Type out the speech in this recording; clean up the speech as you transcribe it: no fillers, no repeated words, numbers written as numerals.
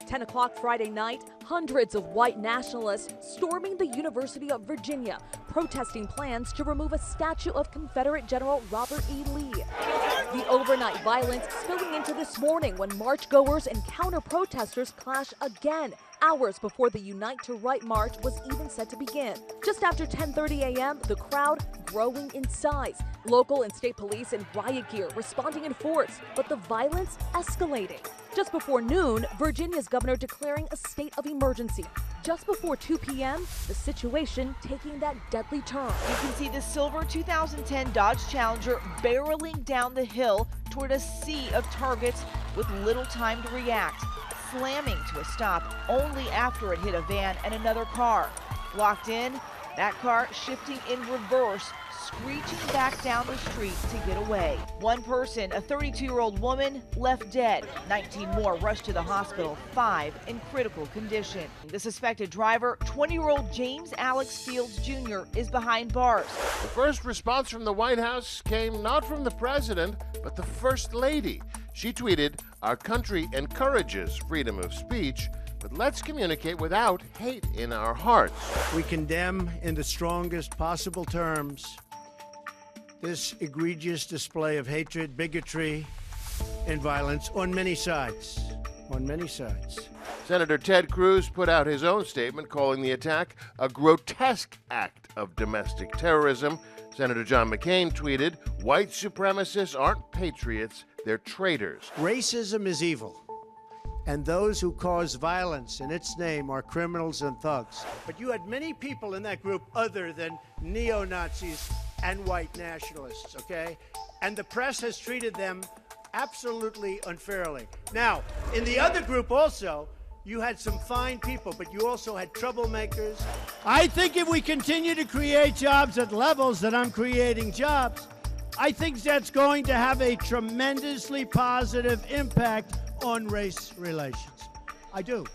10 o'clock Friday night, hundreds of white nationalists storming the University of Virginia, protesting plans to remove a statue of Confederate General Robert E. Lee. The overnight violence spilling into this morning when marchgoers and counter-protesters clash again, hours before the Unite to Right march was even set to begin. Just after 10:30 a.m., the crowd growing in size. Local and state police in riot gear responding in force, but the violence escalating. Just before noon, Virginia's governor declaring a state of emergency. Just before 2 p.m., the situation taking that deadly turn. You can see the silver 2010 Dodge Challenger barreling down the hill toward a sea of targets with little time to react, slamming to a stop only after it hit a van and another car. Locked in, that car shifting in reverse, screeching back down the street to get away. One person, a 32-year-old woman, left dead. 19 more rushed to the hospital, 5 in critical condition. The suspected driver, 20-year-old James Alex Fields Jr., is behind bars. The first response from the White House came not from the president, but the First Lady. She tweeted, "Our country encourages freedom of speech, but let's communicate without hate in our hearts." We condemn in the strongest possible terms this egregious display of hatred, bigotry, and violence on many sides. On many sides. Senator Ted Cruz put out his own statement calling the attack a grotesque act of domestic terrorism. Senator John McCain tweeted, "White supremacists aren't patriots, they're traitors." Racism is evil, and those who cause violence in its name are criminals and thugs. But you had many people in that group other than neo-Nazis and white nationalists, okay? And the press has treated them absolutely unfairly. Now, in the other group also, you had some fine people, but you also had troublemakers. I think if we continue to create jobs at levels that I'm creating jobs, I think that's going to have a tremendously positive impact on race relations. I do.